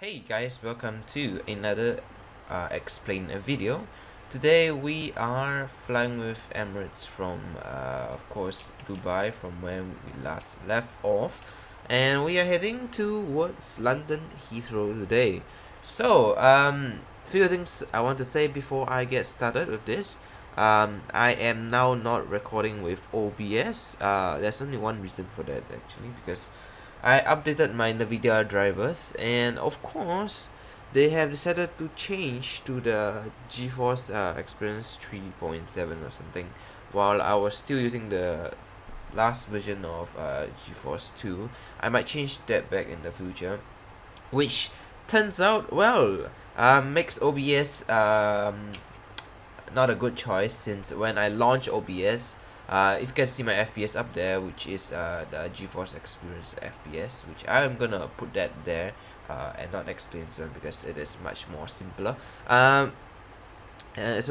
Hey guys, welcome to another explain video. Today we are flying with Emirates from of course Dubai, from where we last left off, and we are heading towards London Heathrow today. So few things I want to say before I get started with this. I am now not recording with OBS. There's only one reason for that actually, because I updated my NVIDIA drivers, and of course they have decided to change to the GeForce Experience 3.7 or something, while I was still using the last version of GeForce 2. I might change that back in the future, which turns out, well, makes OBS not a good choice, since when I launch OBS, if you can see my FPS up there, which is the GeForce Experience FPS, which I'm gonna put that there and not explain soon, because it is much more simpler, so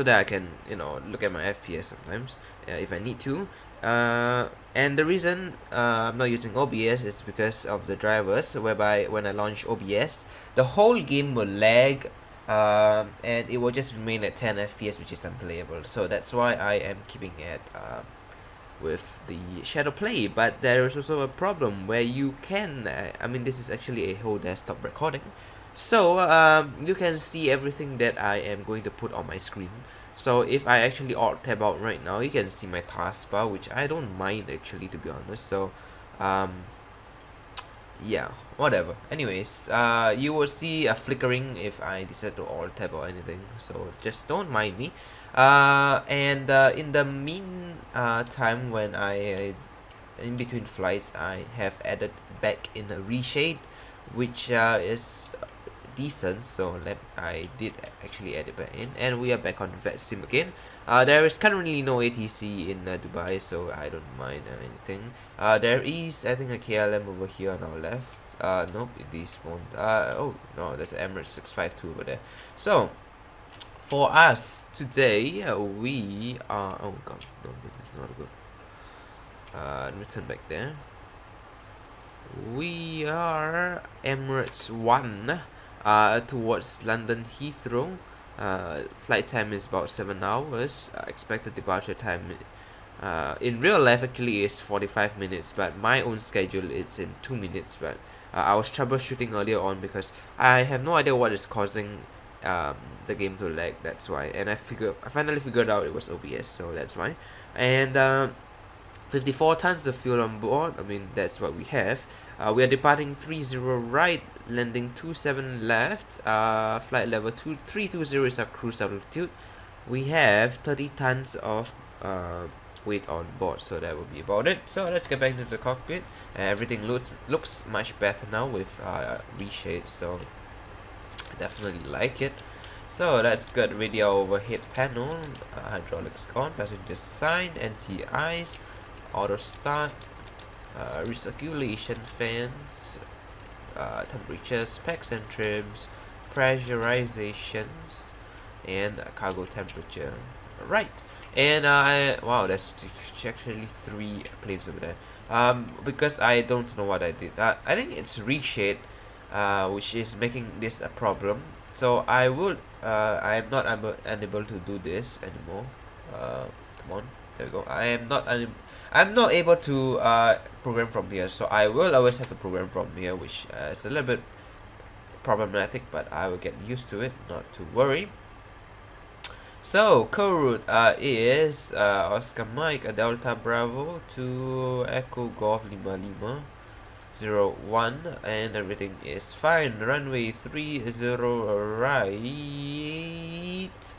that I can look at my FPS sometimes if I need to. And the reason I'm not using OBS is because of the drivers, whereby when I launch OBS, the whole game will lag, and it will just remain at 10 FPS, which is unplayable. So that's why I am keeping it with the shadow play. But there is also a problem where you can I mean, this is actually a whole desktop recording, so you can see everything that I am going to put on my screen. So if I actually alt tab out right now, you can see my taskbar, which I don't mind actually, to be honest. So yeah, whatever. Anyways, you will see a flickering if I decide to alt tab or anything, so just don't mind me. And in the mean time, when I in between flights, I have added back in a reshade, which is decent. So I did actually add it back in, and we are back on VSync again. There is currently no ATC in Dubai, so I don't mind anything. There is, I think, a KLM over here on our left. Nope, these won't. Oh no, there's an Emirates 652 over there. So for us today, we are. Oh god, no, this is not good. Let me turn back there. We are Emirates 1 towards London Heathrow. Flight time is about 7 hours. Expected departure time in real life actually is 45 minutes, but my own schedule is in 2 minutes. But I was troubleshooting earlier on because I have no idea what is causing the game to lag. That's why, and I finally figured out it was OBS, so that's why. And 54 tons of fuel on board. I mean, that's what we have. We are departing 30 right, landing 27 left. Flight level 320 is our cruise altitude. We have 30 tons of weight on board, so that will be about it. So let's get back into the cockpit. Everything looks much better now with reshade, so I definitely like it. So let's get radio overhead panel, hydraulics on, passenger side, anti-ice, auto start, recirculation fans, temperature specs and trims, pressurizations, and cargo temperature. Right, and wow, that's actually 3 planes over there. Because I don't know what I did. I think it's reshade, which is making this a problem. So I am not unable to do this anymore. Come on, there we go. I'm not able to program from here, so I will always have to program from here, which is a little bit problematic, but I will get used to it, not to worry. So code route is Oscar Mike Delta Bravo to Echo Golf 5501, and everything is fine. Runway 30 right.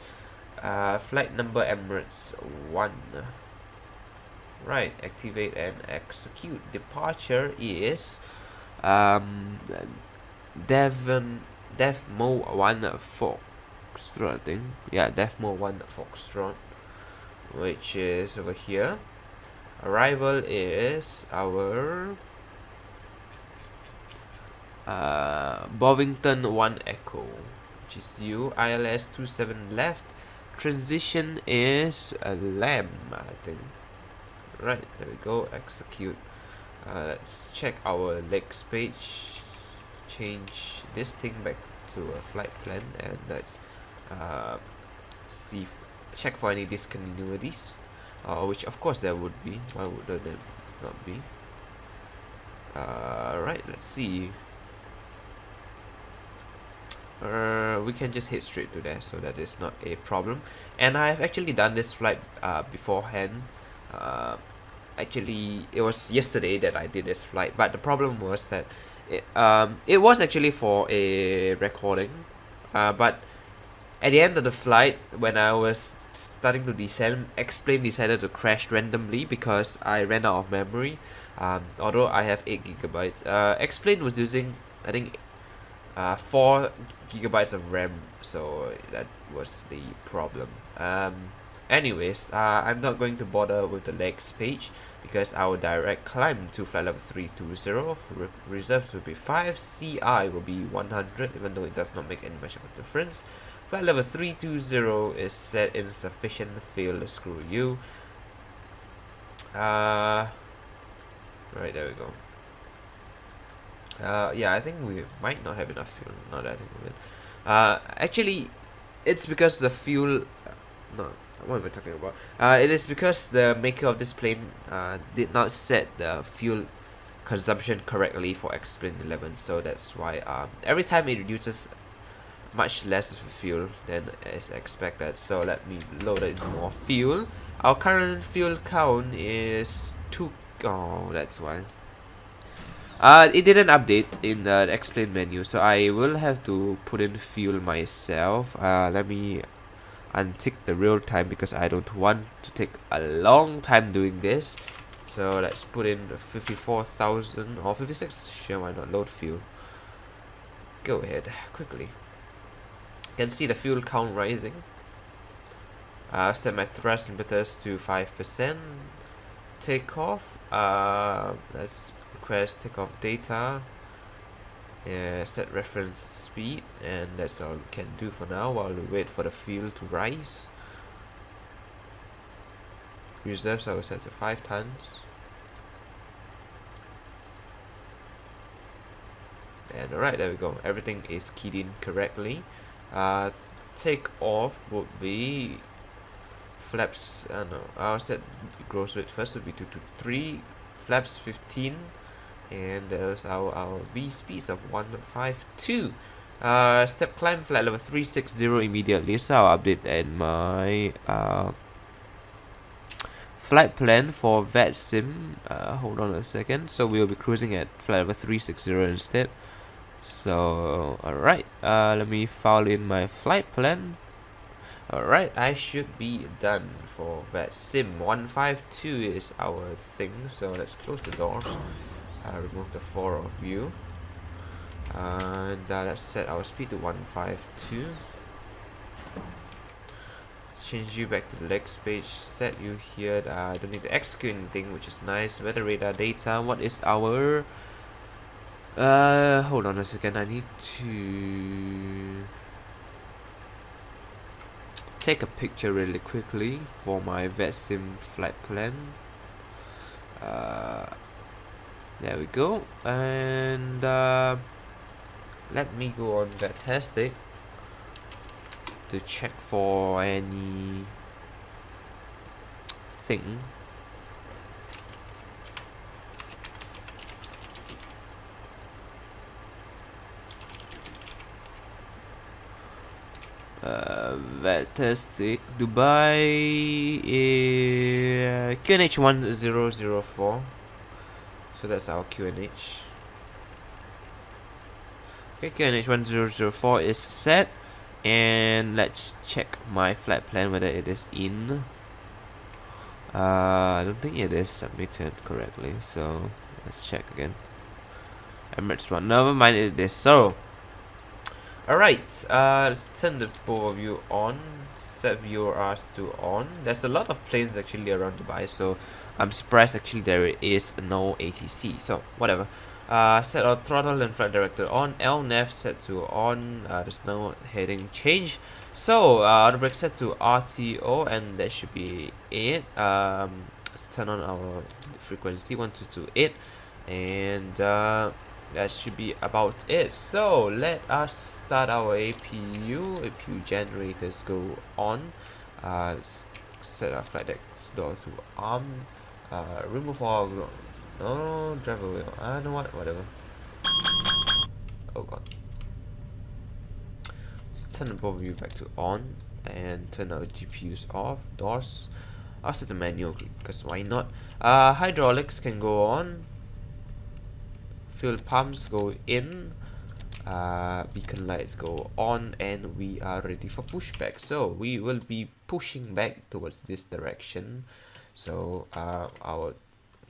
Flight number Emirates 1. Right, activate and execute. Departure is DAVMO 1 Foxtrot, I think. Yeah, DAVMO 1 Foxtrot, which is over here. Arrival is our Bovington 1 Echo, which is you. ILS 27 left. Transition is a lamb, I think. Right, there we go. Execute. Let's check our legs page. change this thing back to a flight plan, and let's see, check for any discontinuities, which of course there would be. Why would there not be? Right, let's see. We can just head straight to there, so that is not a problem. And I've actually done this flight beforehand. Actually, it was yesterday that I did this flight, but the problem was that it was actually for a recording, but at the end of the flight, when I was starting to descend, X-Plane decided to crash randomly because I ran out of memory. Although I have 8 gigabytes, X-Plane was using, I think, 4 gigabytes of RAM, so that was the problem. Anyways, I'm not going to bother with the legs page because I will direct climb to flight level 320. Reserves will be 5, CI will be 100, even though it does not make any much of a difference. Flight level 320 is set insufficient fuel, screw you. Right, there we go. Yeah, I think we might not have enough fuel, now that I think of it. Actually, it's because the fuel... no, what am I talking about? It is because the maker of this plane did not set the fuel consumption correctly for XP11, so that's why every time it reduces much less of fuel than is expected. So let me load in more fuel. Our current fuel count is 2. Oh, that's why. It didn't update in the explain menu, so I will have to put in fuel myself. Let me untick the real time because I don't want to take a long time doing this. So let's put in 54,000 or 56. Sure, why not? Load fuel. Go ahead quickly. You can see the fuel count rising. Set my thrust impetus to 5%. Takeoff. Let's request takeoff data. Set reference speed, and that's all we can do for now while we wait for the fuel to rise. Reserves I will set to 5 tons. And alright, there we go. Everything is keyed in correctly. Take off would be flaps. No, I'll set gross weight first. Would be 223. Flaps 15. And there's our V speeds of 152. Step climb flight level 360 immediately. So I'll update in my flight plan for VSync. Hold on a second. So we'll be cruising at flight level 360 instead. So alright, let me file in my flight plan. Alright, I should be done for VSync. 152 is our thing, so let's close the doors. Remove the 4 of you, and let's set our speed to 152. Change you back to the legs page. Set you here. I don't need to execute anything, which is nice. Weather radar data. What is our hold on a second, I need to take a picture really quickly for my VSync flight plan. There we go, and let me go on Fantastic to check for any thing. Fantastic. Dubai QNH 1004. So that's our QNH. Okay, QNH 1004 is set, and let's check my flight plan whether it is in. I don't think it is submitted correctly, so let's check again. Emirates 1. Never mind, it is. So alright, let's turn the both view on. Set viewer to on. There's a lot of planes actually around Dubai, so I'm surprised actually there is no ATC. So whatever. Set our throttle and flight director on. LNAV set to on. There's no heading change. So auto brake set to RTO, and that should be it. Let's turn on our frequency 1228, and that should be about it. So let us start our APU. APU generators go on. Let's set our flight deck door to arm. Remove all no driver wheel. I know what, whatever. Oh god. Let's turn the overview back to on and turn our GPUs off. Doors. I'll set the manual because why not? Hydraulics can go on. Fuel pumps go in. Beacon lights go on, and we are ready for pushback. So we will be pushing back towards this direction. So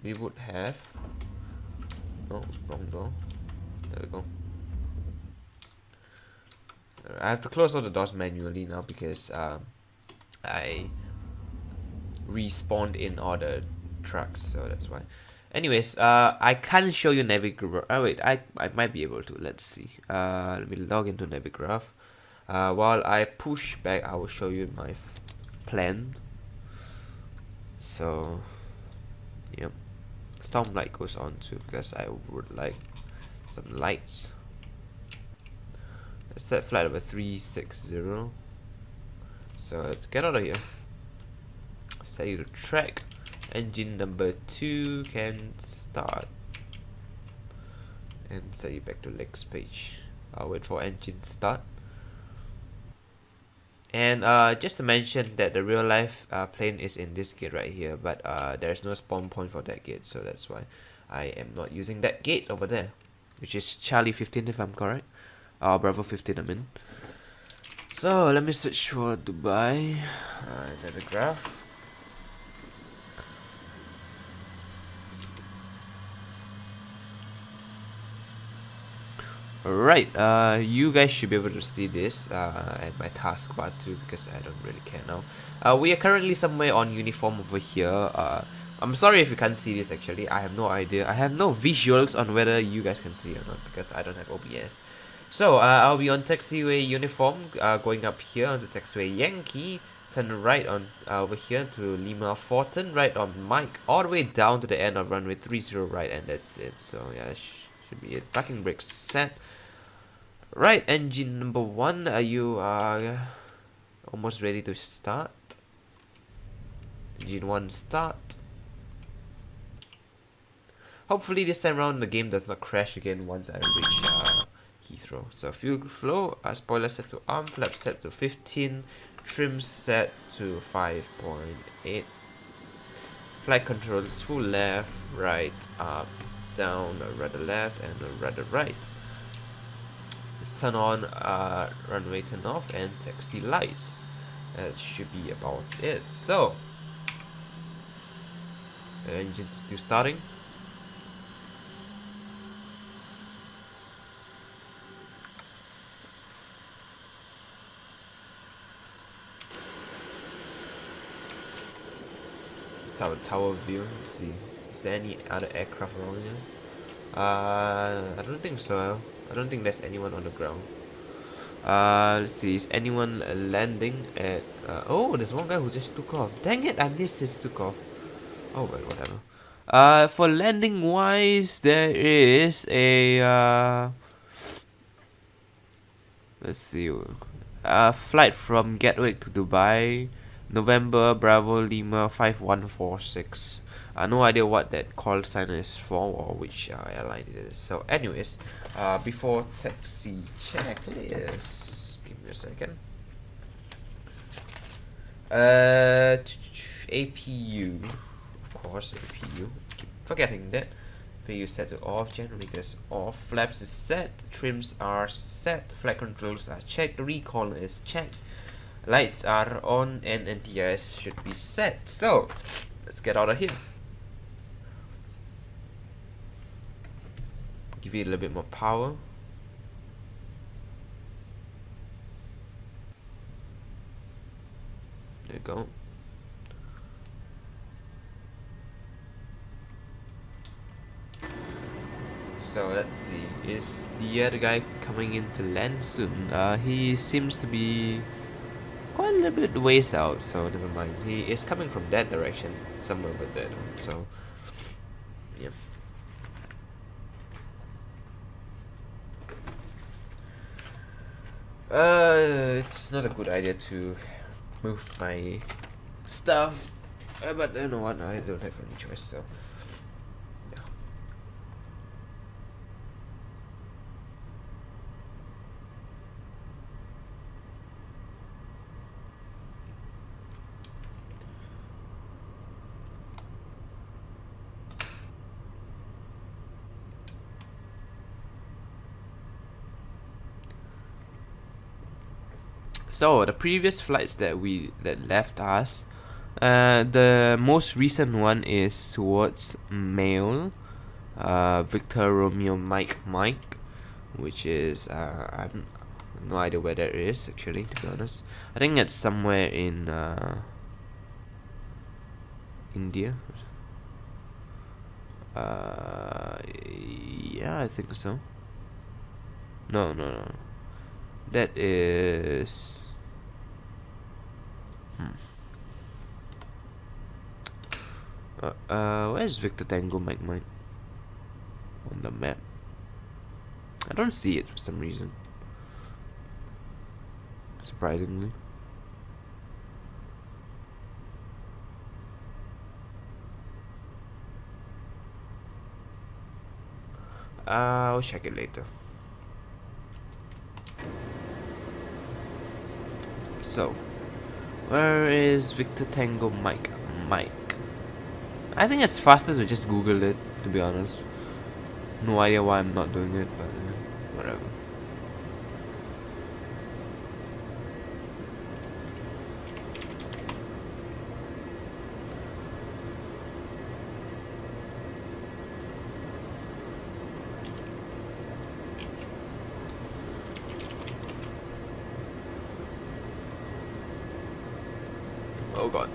we would have wrong door. There we go. I have to close all the doors manually now because I respawned in all the trucks, so that's why. Anyways, I can't show you Navigraph. Oh wait, I might be able to. Let's see. Let me log into Navigraph. While I push back, I will show you my plan. So, yep. Storm light goes on too because I would like some lights. Let's set flight number 360. So let's get out of here. Set you to track. Engine number 2 can start. And set you back to legs page. I'll wait for engine start. And just to mention that the real life plane is in this gate right here, but there's no spawn point for that gate, so that's why I am not using that gate over there, which is Charlie 15 if I'm correct. Bravo 15 I mean. So let me search for Dubai. Another graph. Alright, you guys should be able to see this at my taskbar too, because I don't really care now. We are currently somewhere on uniform over here. I'm sorry if you can't see this actually. I have no idea. I have no visuals on whether you guys can see or not because I don't have OBS. So I'll be on taxiway uniform, going up here onto taxiway Yankee, turn right on over here to Lima 4, turn right on Mike, all the way down to the end of runway 30 right, and that's it. So yeah, that should be it. Parking brakes set. Right, engine number 1, are you almost ready to start? Engine 1 start. Hopefully this time around the game does not crash again once I reach Heathrow. So fuel flow, spoiler set to arm, flap set to 15, trim set to 5.8. Flight controls full left, right, up, down, rudder left, and rudder right. Let's turn on runway turn off and taxi lights. That should be about it. So the engine's still starting. It's our tower view. Let's see. Is there any other aircraft around here? I don't think so. I don't think there's anyone on the ground. Let's see. Is anyone landing at? Oh, there's one guy who just took off. Dang it! I missed his took off. Oh well, whatever. For landing wise, there is a let's see. Flight from Gatwick to Dubai, November Bravo Lima 5146. No idea what that call sign is for or which airline it is. So anyways, before taxi checklist, give me a second. APU, of course, APU. Keep forgetting that. APU set to off, generators off, flaps is set, trims are set, flight controls are checked, recall is checked, lights are on, and NTIS should be set. So let's get out of here. Give it a little bit more power. There you go. So let's see, is the other guy coming in to land soon? He seems to be quite a little bit ways out, so never mind. He is coming from that direction, somewhere over there though, so yeah. It's not a good idea to move my stuff, but you know what, I don't have any choice, so yeah. So the previous flights that left us, the most recent one is towards Mail, Victor Romeo Mike, which is I have no idea where that is actually, to be honest. I think it's somewhere in India. Yeah, I think so. No. That is. Where's Victor Tango Mike on the map? I don't see it for some reason. Surprisingly. I'll check it later. So, where is Victor Tango Mike? I think it's faster to just Google it, to be honest. No idea why I'm not doing it, but whatever. Oh god.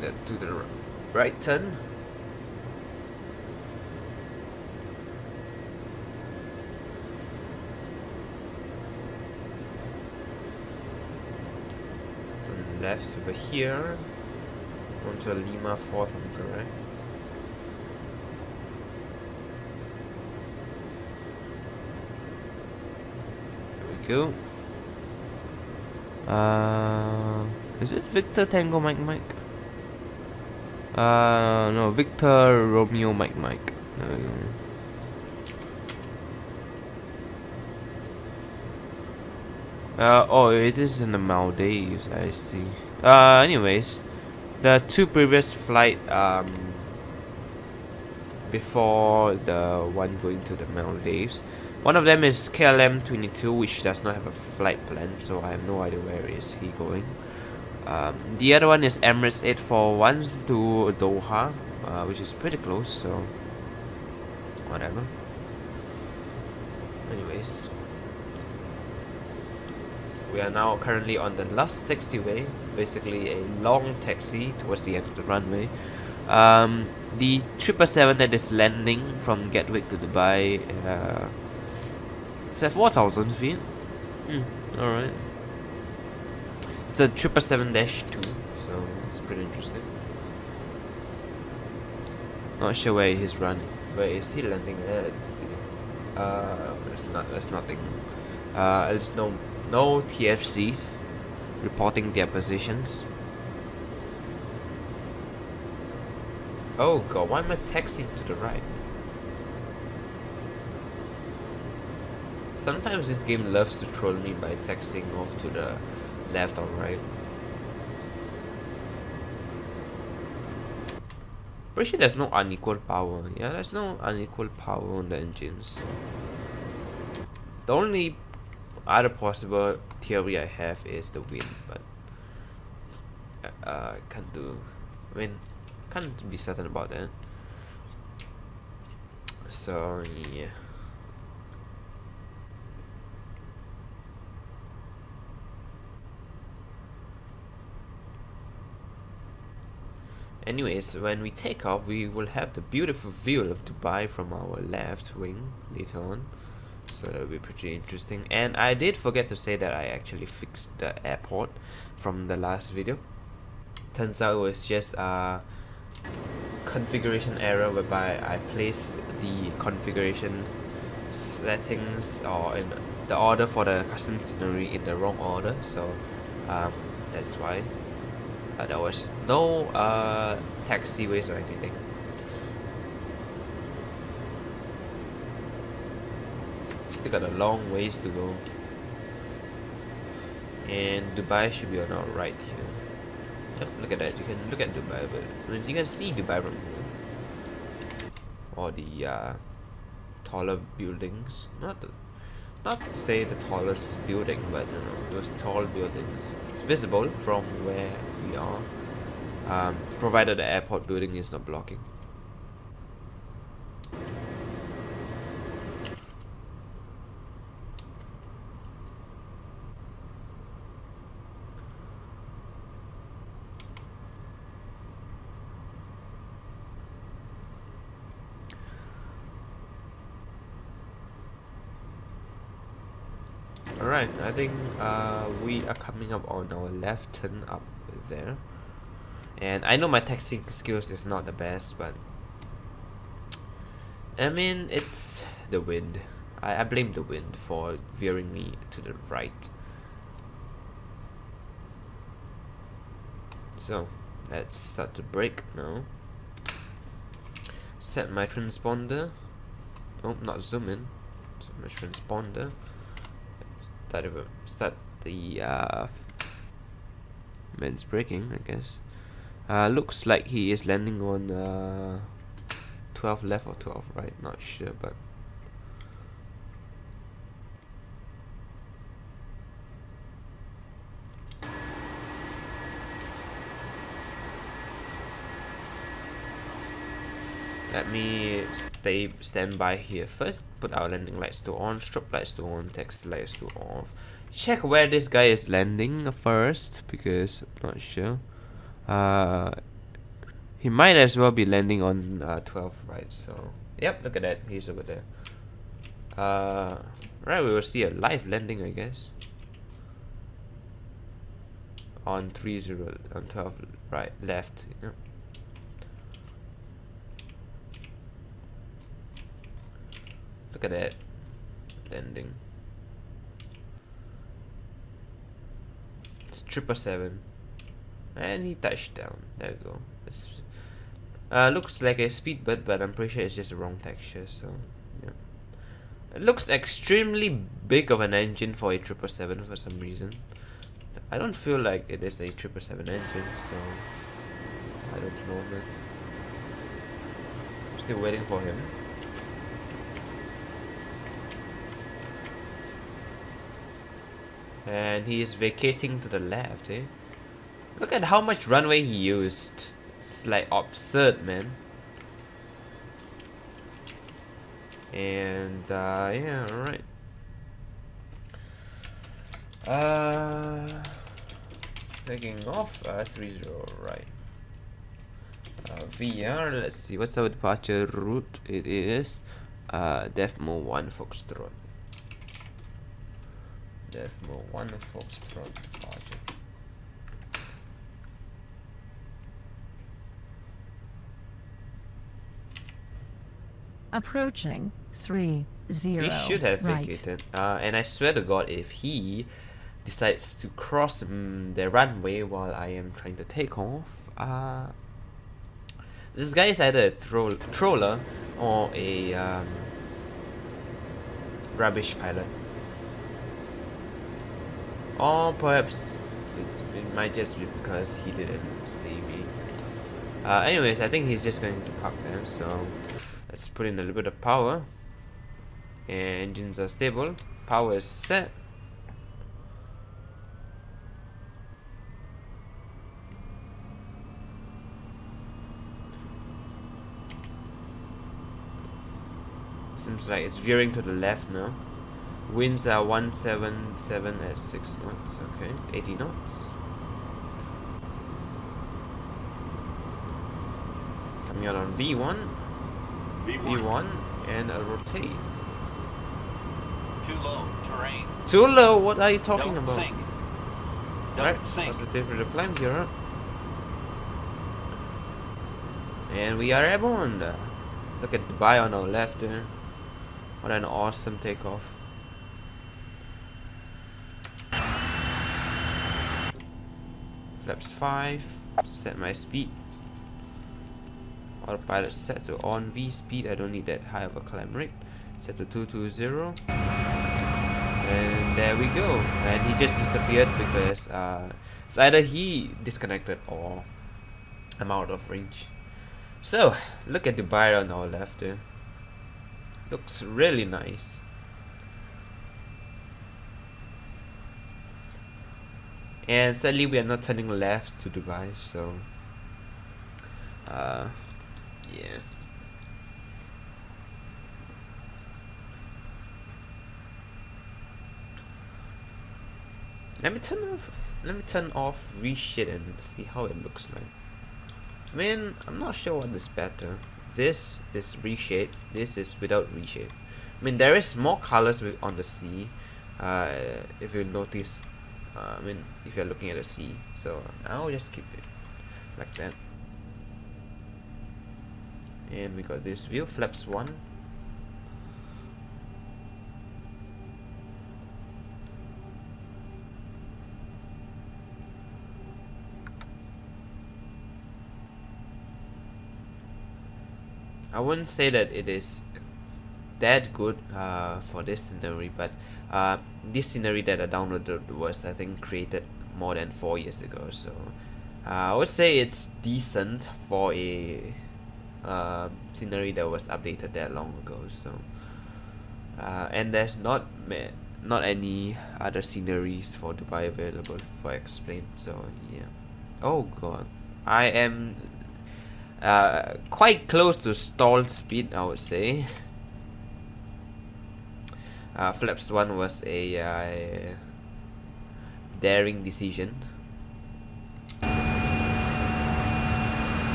Then to the right turn. Left over here onto Lima 4, if I'm correct. There we go. Is it Victor Tango Mike? No, Victor Romeo Mike. There we go. Oh, it is in the Maldives, I see. Anyways, the two previous flight, before the one going to the Maldives, one of them is KLM 22, which does not have a flight plan, so I have no idea where is he going. The other one is Emirates 841 to Doha, which is pretty close, so whatever. Anyways, we are now currently on the last taxiway, basically a long taxi towards the end of the runway. The 777 that is landing from Gatwick to Dubai, it's at 4,000 feet. Alright. It's a 777-2, so it's pretty interesting. Not sure where he's running. Where is he landing? Let's see. There's nothing. There's no TFCs reporting their positions. Oh god, why am I texting to the right? Sometimes this game loves to troll me by texting off to the left or right. Pretty sure there's no unequal power. Yeah, there's no unequal power on the engines. The only other possible theory I have is the wind, but can't be certain about that. So yeah. Anyways, when we take off, we will have the beautiful view of Dubai from our left wing later on. So that will be pretty interesting. And I did forget to say that I actually fixed the airport from the last video. Turns out it was just a configuration error whereby I placed the configurations settings or in the order for the custom scenery in the wrong order, so that's why there was no taxiways or anything. Still got a long ways to go, and Dubai should be on our right here. Yep, look at that. You can look at Dubai, but you can see Dubai from here. Or the taller buildings, not to say the tallest building, but you know, those tall buildings. It's visible from where we are, provided the airport building is not blocking. Alright, I think we are coming up on our left turn up there. And I know my taxiing skills is not the best, but I mean, it's the wind. I blame the wind for veering me to the right. So, let's start to brake now. Set my transponder. Oh, not zoom in. Set my transponder. Start the man's braking, I guess. Looks like he is landing on 12 left or 12 right, not sure, but let me stand by here first. Put our landing lights to on, strobe lights to on, taxi lights to off. Check where this guy is landing first, because I'm not sure. He might as well be landing on 12 right, so yep, look at that, he's over there. Right, we will see a live landing, I guess. On 30, on 12 right, left. Yep. Look at that landing. It's 777, and he touched down. There we go. It's, looks like a speedbird, but I'm pretty sure it's just the wrong texture. So yeah, it looks extremely big of an engine for a 777 for some reason. I don't feel like it is a 777 engine, so I don't know, man. I'm still waiting for him. And he is vacating to the left, eh? Look at how much runway he used. It's like absurd, man. And yeah, alright. Taking off 30 right. VR, let's see, what's our departure route? It is DAVMO 1 Foxtrot. DAVMO 1 Foxtrot departure. Approaching 30. He should have vacated. And I swear to God, if he decides to cross the runway while I am trying to take off, this guy is either a troller or a rubbish pilot. Or perhaps it might just be because he didn't see me. Anyways, I think he's just going to park there, so let's put in a little bit of power. And engines are stable. Power is set. Seems like it's veering to the left now. Winds are 177 at 6 knots. Okay, 80 knots. Coming out on V1. V1 and a rotate. Too low terrain. Too low? What are you talking Don't about? sink. Don't Right, sink. positive for the climb here. And we are airborne. Look at Dubai on our left there. What an awesome takeoff. flaps 5, set my speed. Autopilot set to on V speed, I don't need that high of a climb rate. Set to 220. And there we go. And he just disappeared because it's either he disconnected or I'm out of range. So, look at Dubai on our left there. Looks really nice. And sadly we are not turning left to Dubai, so yeah. Let me turn off reshade and see how it looks like. I mean, I'm not sure what is better. This is reshade, this is without reshade. I mean, there is more colors on the sea, if you notice. I mean, if you're looking at the sea, so I'll just keep it like that. And we got this view, flaps 1. I wouldn't say that it is that good for this scenery, but this scenery that I downloaded was, I think, created more than 4 years ago, so I would say it's decent for a scenery that was updated that long ago. So and there's not any other sceneries for Dubai available for explain, so yeah. Oh god, I am quite close to stall speed, I would say. Flaps 1 was a daring decision.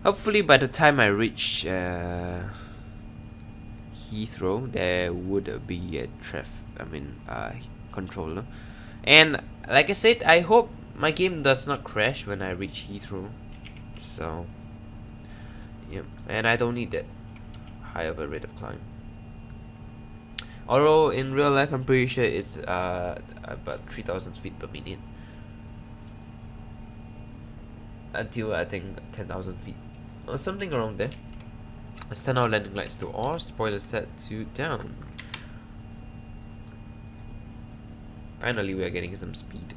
Hopefully by the time I reach Heathrow, there would be a controller. And like I said, I hope my game does not crash when I reach Heathrow. So yeah, and I don't need that high of a rate of climb. Although in real life, I'm pretty sure it's about 3,000 feet per minute. Until I think 10,000 feet. Or something around there. Let's turn our landing lights to off, spoiler set to down. Finally, we are getting some speed.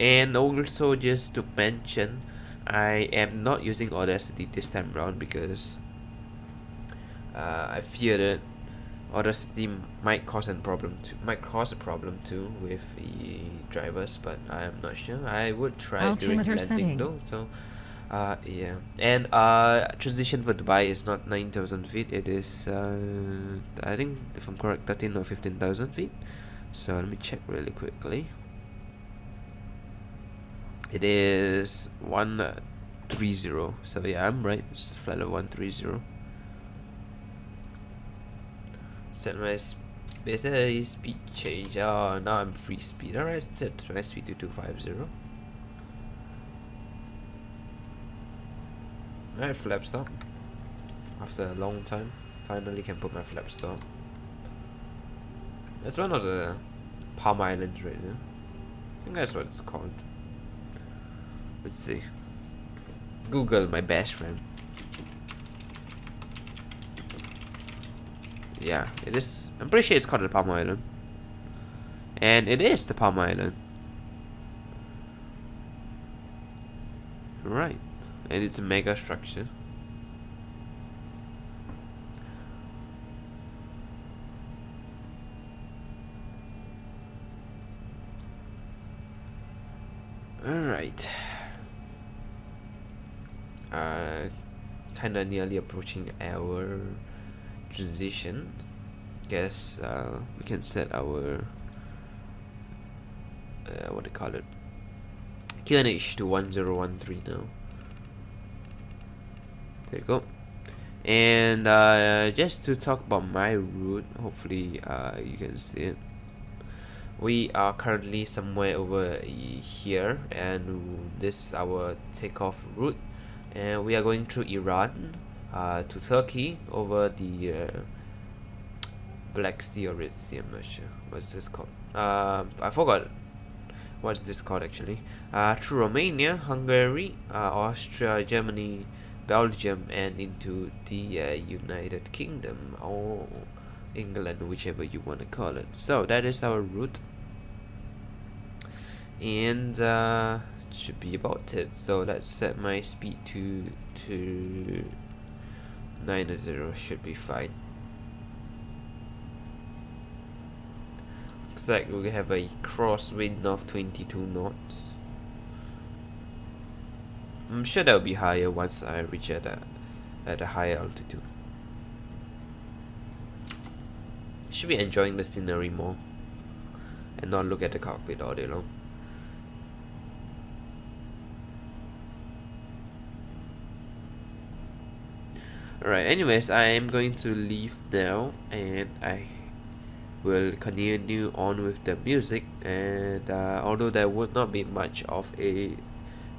And also, just to mention, I am not using Audacity this time around because I fear that Audacity might cause a problem too with the drivers, but I am not sure. I would try doing landing though. So yeah, and transition for Dubai is not 9,000 feet. It is I think, if I'm correct, 13 or 15,000 feet. So let me check really quickly. It is 130. So yeah, I'm right. It's flight level 130. Set my speed change. Oh, now I'm free speed. Alright, set my speed to 250. Alright, flap stop. After a long time, finally can put my flap stop. That's one of the Palm Islands right there. I think that's what it's called. Let's see. Google, my best friend. Yeah, it is. I'm pretty sure it's called the Palm Island. And it is the Palm Island. Right. And it's a mega structure. Alright. Kinda nearly approaching our transition. Guess we can set our what do you call it, QNH to 1013 now. There you go. And just to talk about my route, hopefully you can see it. We are currently somewhere over here, and this is our takeoff route, and we are going through Iran to Turkey over the Black Sea or Red Sea. I'm not sure what's this called. I forgot what's this called actually. Through Romania, Hungary, Austria, Germany, Belgium, and into the United Kingdom or England, whichever you want to call it. So that is our route, and should be about it. So let's set my speed to 90. Should be fine. Looks like we have a crosswind of 22 knots. I'm sure that'll be higher once I reach at a higher altitude. Should be enjoying the scenery more and not look at the cockpit all day long. Alright, anyways, I am going to leave now, and I will continue on with the music. And although there would not be much of a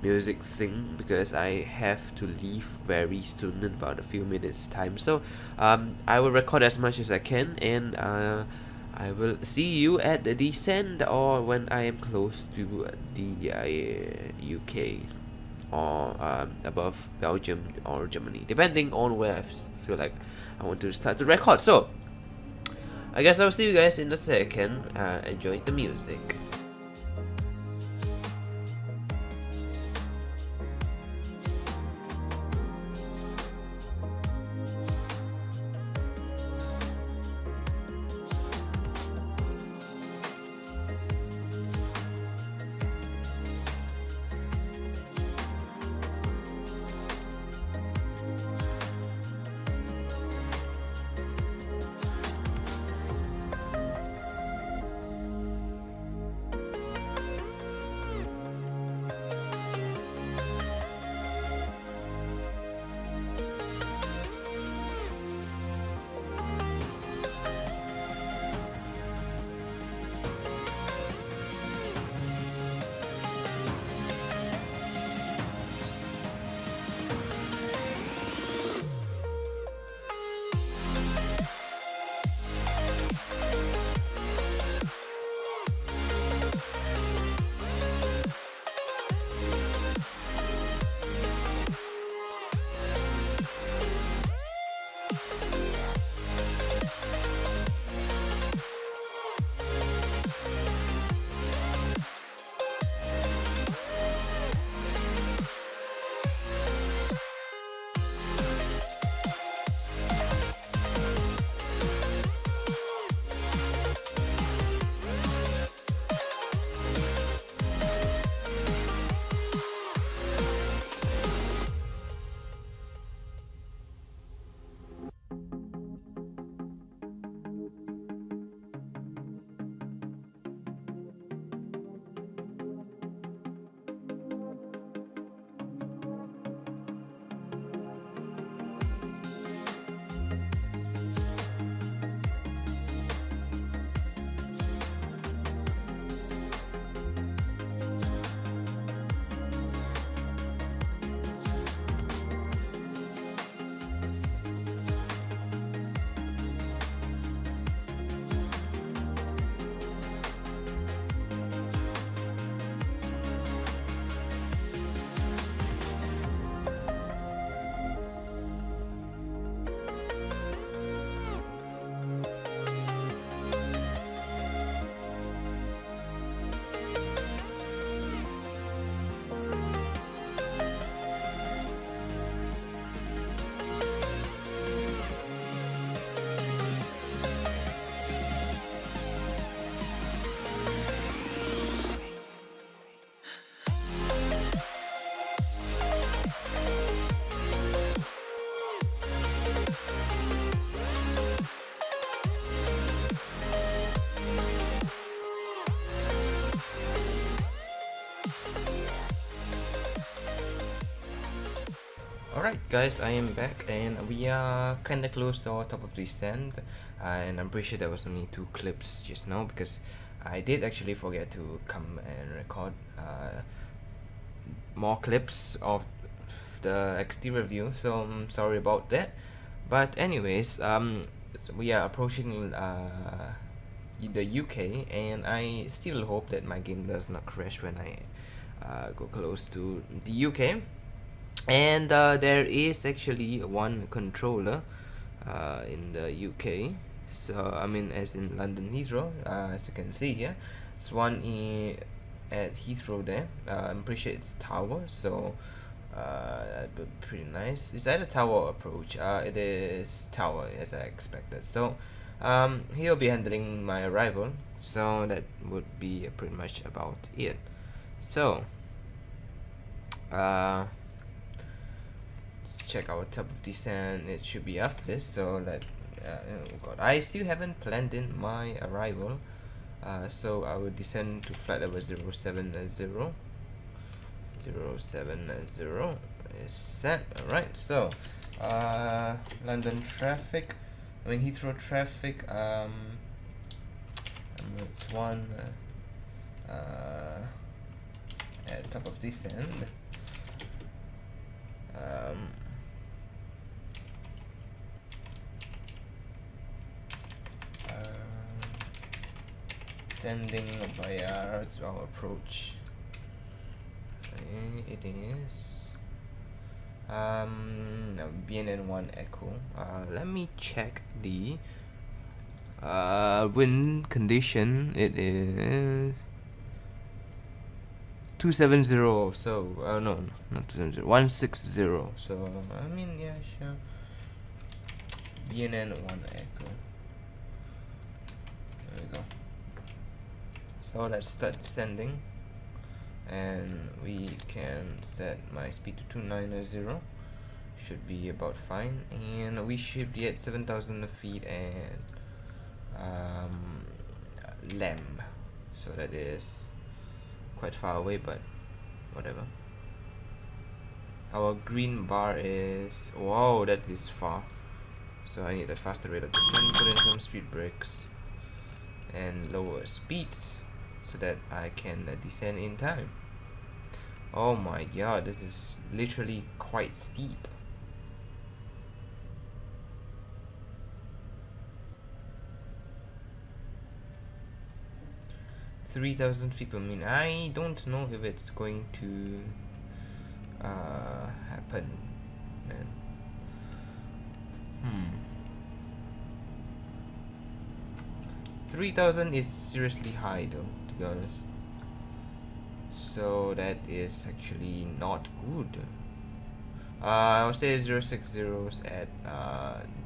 music thing because I have to leave very soon in about a few minutes time, so I will record as much as I can, and I will see you at the descent or when I am close to the UK or above Belgium or Germany, depending on where I feel like I want to start to record. So I guess I'll see you guys in a second. Enjoy the music. Alright guys, I am back and we are kinda close to our top of descent, and I'm pretty sure there was only 2 clips just now because I did actually forget to come and record more clips of the exterior view, so I'm sorry about that. But anyways, so we are approaching the UK, and I still hope that my game does not crash when I go close to the UK. And there is actually one controller in the UK, so I mean as in London Heathrow, as you can see here. It's one at Heathrow there. I'm pretty sure it's tower, so that'd be pretty nice. Is that a tower approach? It is tower, as I expected. So he'll be handling my arrival, so that would be pretty much about it. So let's check our top of descent. It should be after this, so that oh god, I still haven't planned in my arrival. So I will descend to flight level 070. 070 is set. Alright, so London traffic, I mean Heathrow traffic, it's one at top of descent. Sending via our approach. It is BNN1 Echo. Let me check the wind condition. It is 270. So no, not 270, 160. So I mean, yeah, sure. BNN1 Echo. There we go. So let's start descending, and we can set my speed to 290. Should be about fine, and we should be at 7,000 feet and LEM. So that is quite far away, but whatever. Our green bar is, wow, that is far. So I need a faster rate of descent, put in some speed brakes and lower speeds so that I can descend in time. Oh my god, this is literally quite steep. $3,000 feet per minute. I don't know if it's going to happen, man. 3,000 is seriously high though, to be honest. So that is actually not good. I would say 060s at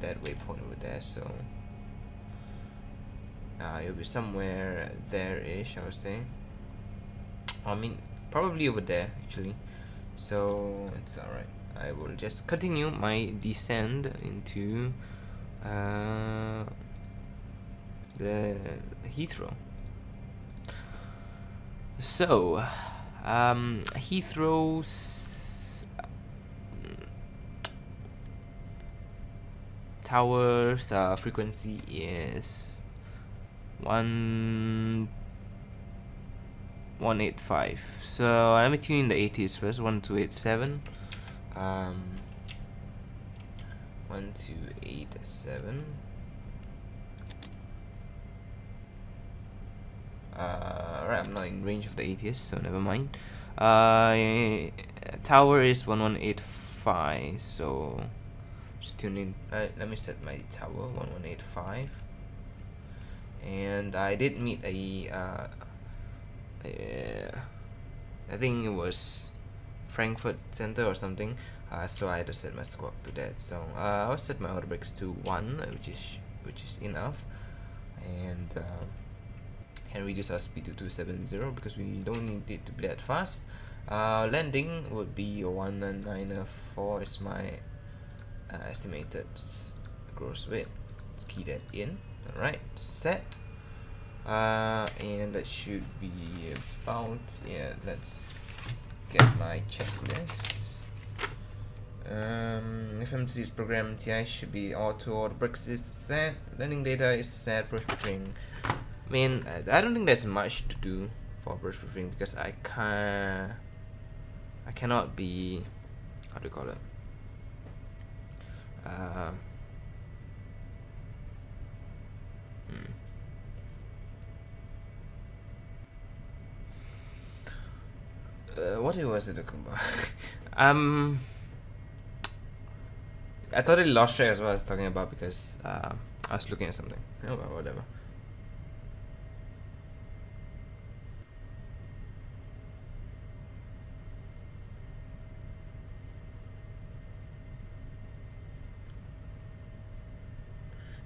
that waypoint over there, so it'll be somewhere there-ish, I would say. I mean, probably over there actually. So it's alright. I will just continue my descent into the Heathrow. So Heathrow's tower's frequency is 185. So let me tune in the 80s first. 1287. 1287. Right, I'm not in range of the 80s, so never mind. Tower is 1185, so just tune in. Let me set my tower 1185. And I did meet a I think it was Frankfurt Center or something, so I had to set my squawk to that. So I'll set my auto brakes to 1, which is enough, and can reduce our speed to 270 because we don't need it to be that fast. Landing would be 194 is my estimated gross weight. Let's key that in. Alright, set. And that should be about, yeah, let's get my checklists. FMC's program TI should be auto, all the bricks is set, landing data is set, approach briefing. I mean, I don't think there's much to do for approach briefing because I cannot be, how do you call it? What was it talking about? I totally lost track as what I was talking about because I was looking at something. Oh well, whatever.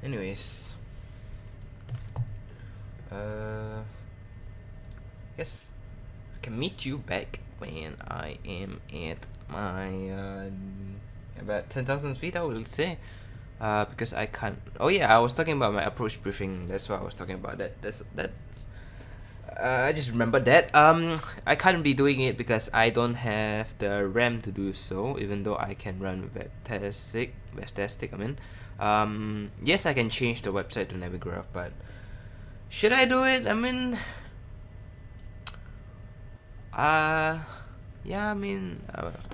Anyways, yes, I can meet you back when I am at my about 10,000 feet, I will say, because I can't. Oh yeah, I was talking about my approach briefing. That's what I was talking about. That's I just remembered that. I can't be doing it because I don't have the RAM to do so. Even though I can run Vestastic. I mean, yes, I can change the website to Navigraph, but should I do it? I mean, yeah, I mean,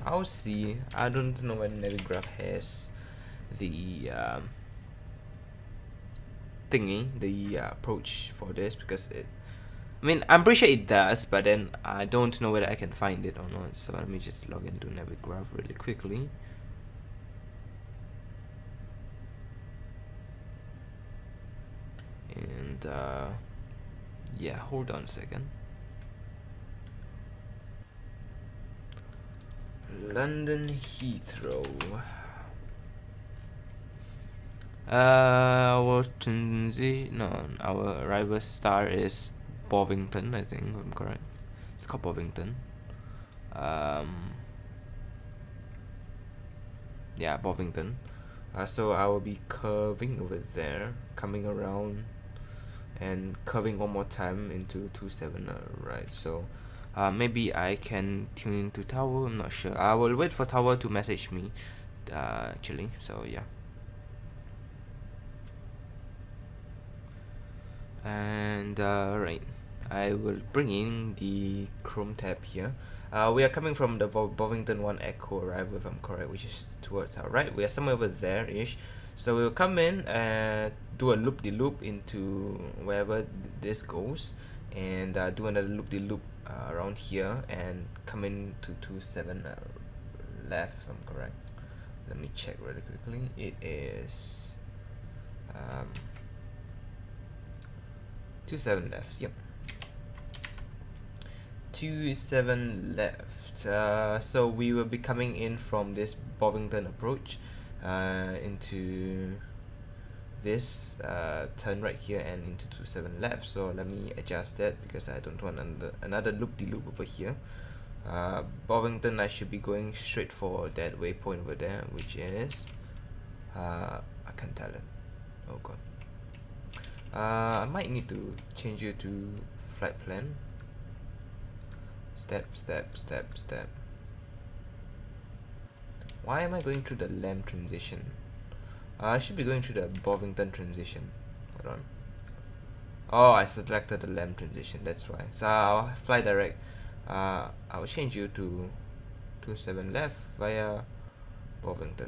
I'll see. I don't know when Navigraph has the thingy, the approach for this, because I mean, I'm pretty sure it does, but then I don't know whether I can find it or not. So let me just log into Navigraph really quickly. And yeah, hold on a second. London Heathrow. Our arrival star is Bovington, I think, if I'm correct. It's called Bovington. Yeah, Bovington. So I will be curving over there, coming around and curving one more time into 27, right? So maybe I can tune into Tower, I'm not sure. I will wait for Tower to message me, actually, so yeah. And right, I will bring in the Chrome tab here. We are coming from the Bovington 1 Echo arrival, if I'm correct, which is towards our right. We are somewhere over there-ish. So we'll come in and do a loop-de-loop into wherever this goes, and do another loop-de-loop around here, and come in to 27 left, if I'm correct. Let me check really quickly. It is 27 left. Yep. 27 left. So we will be coming in from this Bovington approach into this turn right here and into 27 left. So let me adjust that because I don't want another loop-de-loop over here. Bovington, I should be going straight for that waypoint over there, which is I can't tell it. Oh god. I might need to change it to flight plan. Step. Why am I going through the LAM transition? I should be going through the Bovington transition. Hold on. Oh, I selected the LAM transition, that's why. So I'll fly direct. I will change you to 27 left via Bovington.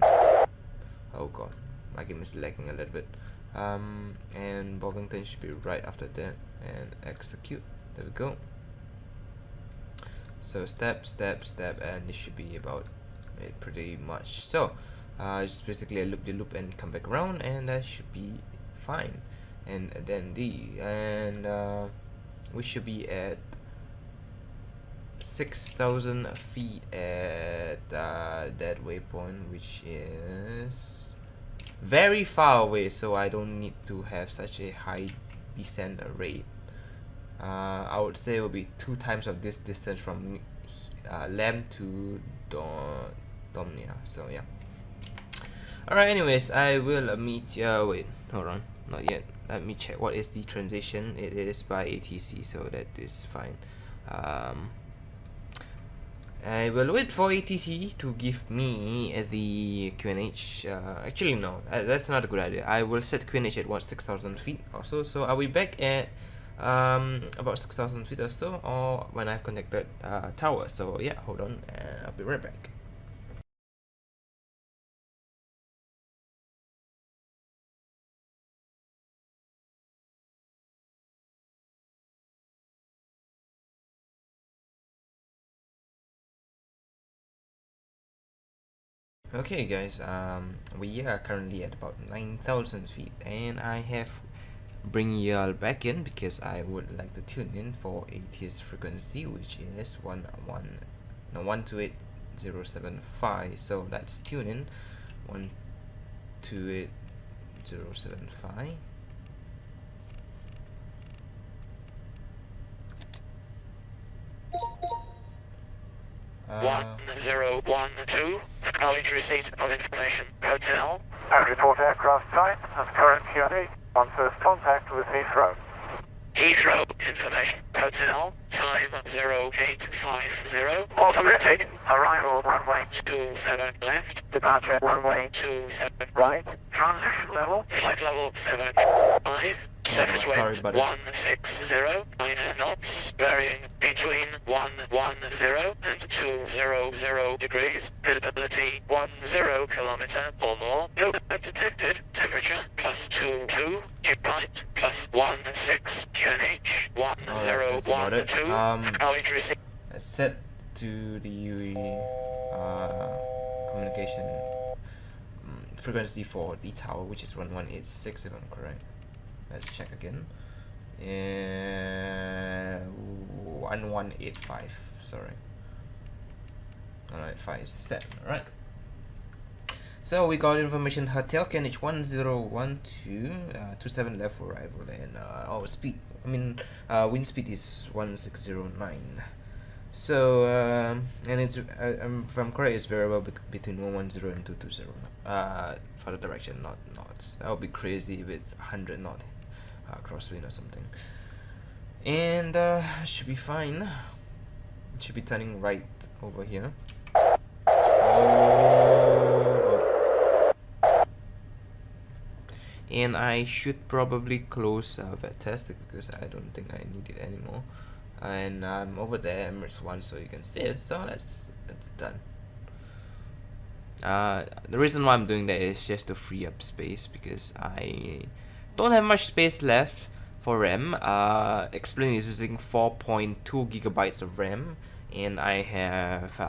Oh god, my game is lagging a little bit. And Bovington should be right after that, and execute. There we go. So step, and this should be about it pretty much. So just basically a loop-de-loop and come back around, and that should be fine. And then we should be at 6,000 feet at that waypoint, which is very far away, so I don't need to have such a high descent rate. I would say it will be 2 times of this distance from LAM to Domnia. So yeah. Alright, anyways, I will meet wait, hold on, not yet. Let me check what is the transition. It is by ATC, so that is fine. I will wait for ATC to give me the QNH. Actually, no, that's not a good idea. I will set QNH at what, 6,000 feet or so. So I'll be back at about 6,000 feet or so, or when I've connected tower. So yeah, hold on, and I'll be right back. Okay guys, we are currently at about 9,000 feet, and I have bring y'all back in because I would like to tune in for ATS frequency, which is 128.075. So let's tune in 128.075. Uh, 1012, acknowledge receipt of information. Hotel. And report aircraft type and current QNH on first contact with Heathrow. Heathrow information. Hotel. Time 0850. Automatic. Arrival runway 27 left. departure runway 27 right. Transition level. Flight level 75. Surface sorry, wind buddy. 160. 9 knots. Varying between 110 and 200 degrees. Visibility 10 kilometer or more. No detected. Temperature +22. Dew point +16. QNH that's about it. 1012. Acknowledge receipt. Set to the UE communication frequency for the tower, which is 1186 if I'm correct. Let's check again. 1185, sorry. 1185 set. Alright. So we got information hotel KNH 1012, 27 left for arrival, and our speed, wind speed is 1609. So and it's if I'm correct, it's variable between 110 and 220 for the direction, not knots. That would be crazy if it's 100 knot crosswind or something. And should be fine. It should be turning right over here. And I should probably close that test because I don't think I need it anymore. And I'm over there, Emirates 1, so you can see it. So it's done. The reason why I'm doing that is just to free up space because I don't have much space left for RAM. Explain is using 4.2 gigabytes of RAM, and I have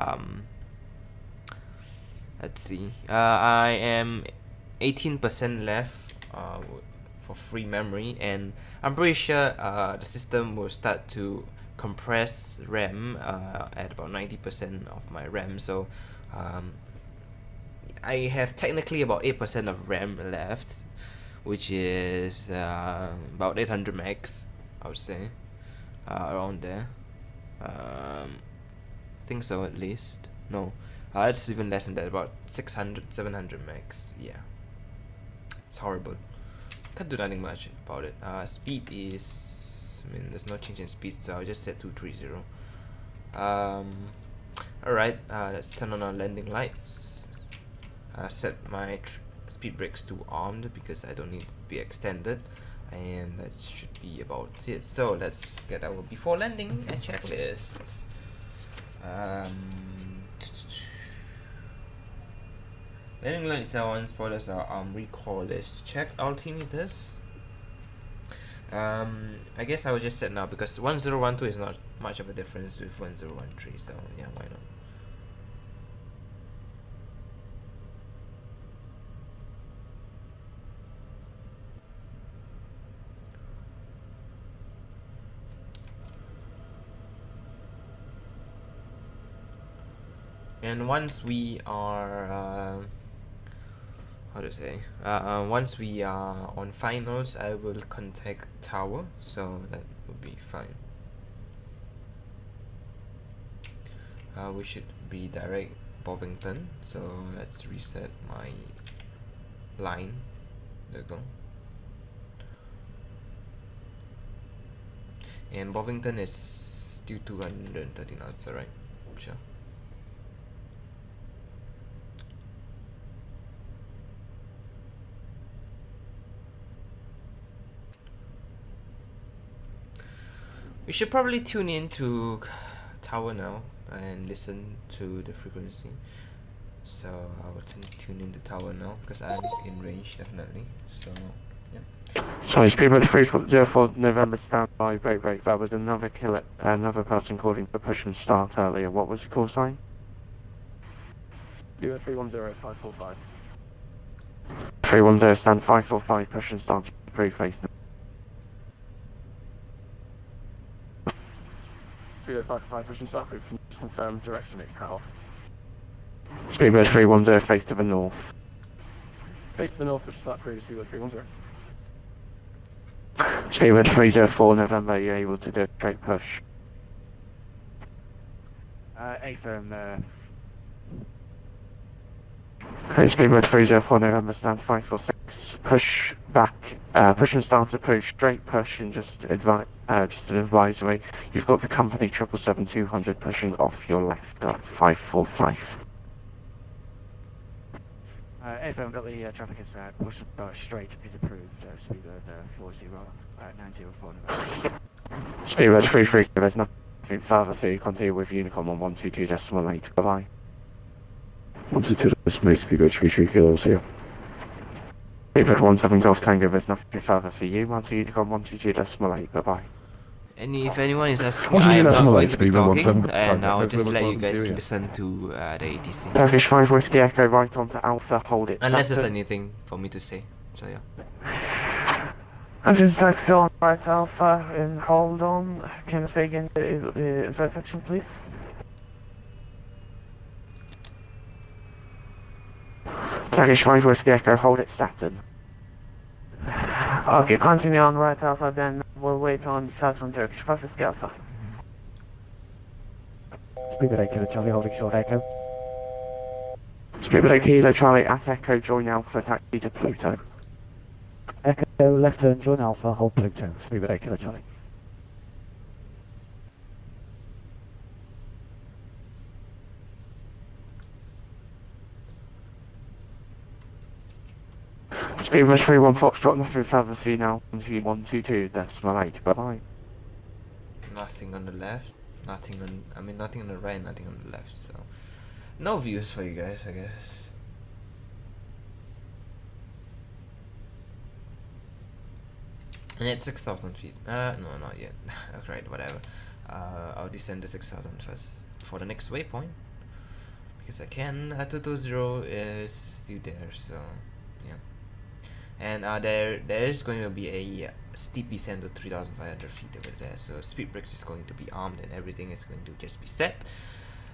let's see, I am 18% left for free memory, and I'm pretty sure the system will start to compress RAM at about 90% of my RAM. So I have technically about 8% of RAM left, which is about 800 megs, I would say, around there. I think so, at least. No, it's even less than that, about 600, 700 megs. Yeah, it's horrible. Can't do nothing much about it. Speed is, there's no change in speed, so I'll just set 230. Alright, let's turn on our landing lights. Set my speed brakes to armed because I don't need to be extended, and that should be about it. So let's get our before landing checklist. Landing lights are on, spoilers are recall. Let's check altimeters. I guess I will just set now because 1012 is not much of a difference with 1013, so yeah, why not? And once we are once we are on finals, I will contact tower, so that will be fine. We should be direct Bovington, so let's reset my line. There we go. And Bovington is still 230 knots, alright? Sure. We should probably tune in to tower now and listen to the frequency. So I will tune in the tower now because I'm in range definitely. So yeah. Sorry, Speedbird 304 November standby, break. That was another person calling for push and start earlier. What was the call sign? 310-545. 310 stand 545, push and start, pre-face. 3055, push and start, confirm direction it cut off. Speedbird 310, face to the north. Face to the north, push start, Speedbird 310. Speedbird 304 November, you're able to do a straight push. Affirm, Speedbird 304 November, stand 546, push back, push and start approach, straight push and just an advisory. You've got the company 777-200 pushing off your left at 545. Affirm that the traffic is push and start straight is approved, Speedbird 904 November. Speedbird 33, there's nothing further, so you continue with Unicom on 122.8, bye-bye. 122.8, Speedbird 33 kilos here. Speedbird 17 Golf Tango, there's nothing further for you, Unicom 122.8, bye-bye. If anyone is asking, I am not going to be talking, and I'll just let you guys listen to the ATC. Turkish 5 Whiskey Echo right onto Alpha, hold it. Unless there's anything for me to say, so yeah. I'm just taxi on right Alpha and hold on. Can I say again the section please? Turkish 5 Whiskey Echo, hold it Saturn. Okay, continue on right Alpha, then we'll wait on Saturn Turkish 5 Whiskey Alpha. Speedbird 8 Kilo Charlie holding short Echo. Speedbird 8 Kilo Charlie at Echo, join Alpha, taxi to Pluto. Echo left turn, join Alpha, hold Pluto. Speedbird 8 Kilo Charlie. Speedbird 31 Foxtrot, nothing further for you now, 122.8, bye-bye. Nothing on the left, nothing on the right, nothing on the left, so no views for you guys, I guess. And it's 6,000 feet. No, not yet. Alright, whatever. I'll descend to 6,000 first for the next waypoint because I can. 220 is still there, so yeah. And there is going to be a steep descent to 3,500 feet over there. So speed brakes is going to be armed and everything is going to just be set.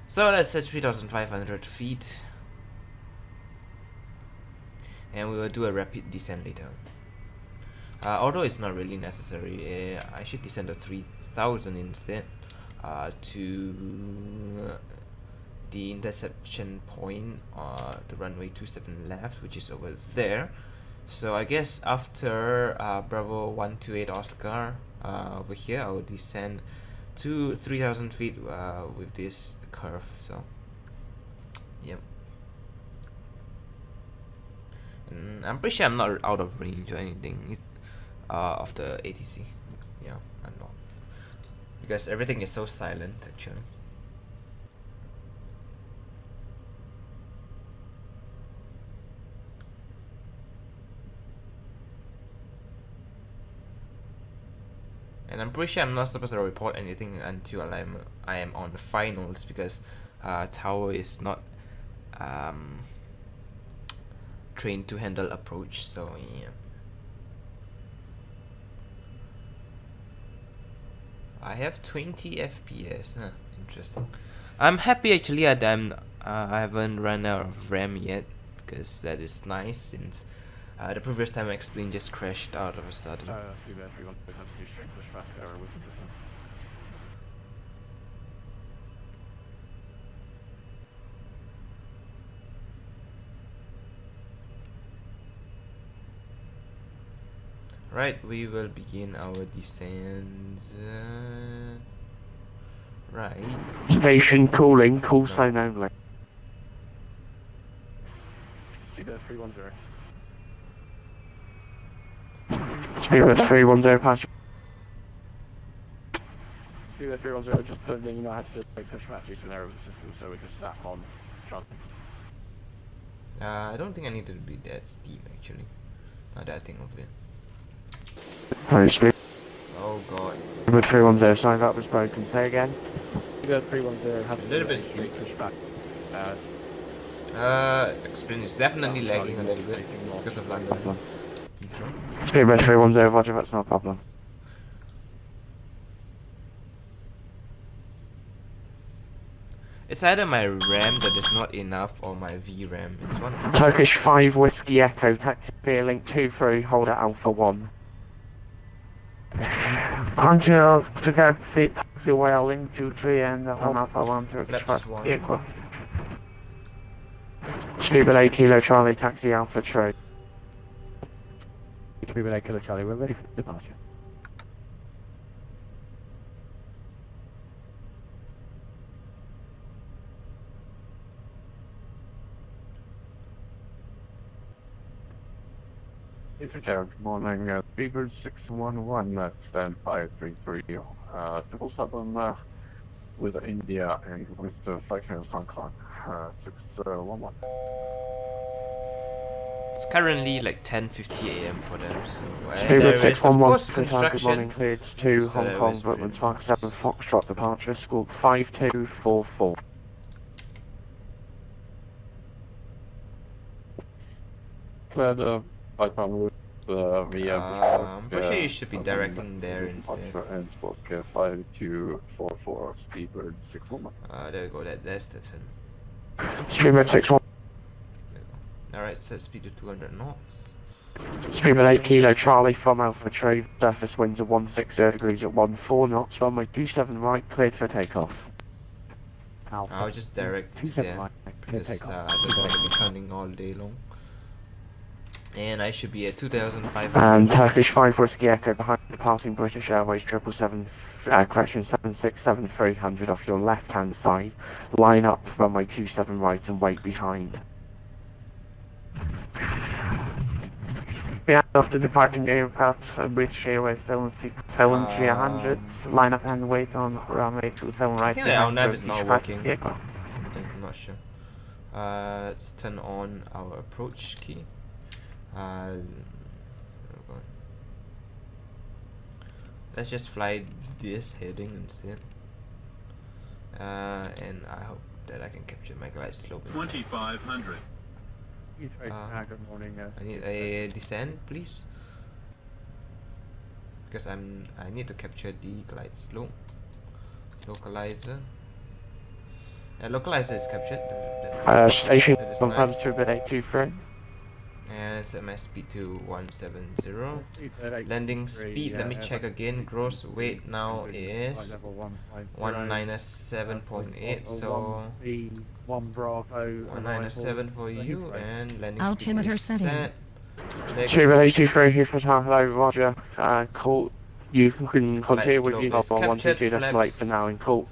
So let's set 3,500 feet, and we will do a rapid descent later. Although it's not really necessary, I should descend to 3,000 instead to the interception point, the runway 27 left, which is over there. So I guess after Bravo 128 Oscar over here, I will descend to 3,000 feet with this curve. So yep. And I'm pretty sure I'm not out of range or anything of the ATC. Yeah, I'm not, because everything is so silent actually. And I'm pretty sure I'm not supposed to report anything until I am on the finals, because tower is not trained to handle approach. So yeah, I have 20 FPS. Huh, interesting. I'm happy actually that I haven't run out of RAM yet, because that is nice, since the previous time X-Plane just crashed out of a sudden. Right, we will begin our descent. Right. Station calling, call sign only. 310. Spirit 310 passenger. Speedbird 310, just put in, you know, I had to push back to an error of the system, so we just sat on trust. I don't think I need to be that steep actually. Now that I think of it. Hi, Speedbird Oh god. 310, sorry, that was broken. Say again. Speedbird 310 has A little bit steep. push back. Explain, it's definitely lagging a little bit because of London Heathrow. Speedbird 310, Roger, that's no problem. It's either my RAM that is not enough or my VRAM. It's one. Turkish 5 Whiskey Echo, taxi via link 23, hold at Alpha 1. Control to get seat taxi via link 23 and on Alpha 1 Turkish 5 Echo. Speedbird 8 Kilo Charlie, taxi Alpha 3. Speedbird 8 Kilo Charlie, we're ready for departure. Good morning, Speedbird 611, stand 533, 777 with India and with the flight time Hong Kong, 611. It's currently like 10:50 AM for them, so Speedbird there is of course 611, good morning, construction. cleared to so Hong there Kong, is Brooklyn pretty Park 7 Foxtrot departure, school 5244. Cleared by Pamela via I'm pretty sure you should be directing there instead. and Spoke 5244, Speedbird 611. There we go, that's the 10. Speedbird 611. There we go. Alright, set speed to 200 knots. Speedbird 8 Kilo Charlie from Alpha Tree, surface winds of 160 degrees at 14 knots, runway 27 right, cleared for takeoff. I'll just direct 27 there right, cleared because takeoff. I don't want to be turning all day long. And I should be at 2,500. And Turkish 5 Whiskey Echo behind departing British Airways 777, correction 767 300 off your left hand side, line up runway 27 right and wait behind. Behind off the departing aircraft, British Airways 737-300, line up and wait on runway 27 right. I think the LNAV is not working. Vehicle. Something, I'm not sure. Let's turn on our approach key. Let's just fly this heading instead. And I hope that I can capture my glide slope. 2500. Good morning. I need a descent, please, because I need to capture the glide slope. Localizer. Localizer is captured. Station that is confirmed nice. to bid 823. And set my speed to 170. Landing speed, let me check again. Gross weight now is 197.8, so 197 for you, and landing speed Altimeter is setting. set. Speedbird 823 here for time. Hello, Roger. Call. You can continue with your slope number is captured, 122. That's late for now. And call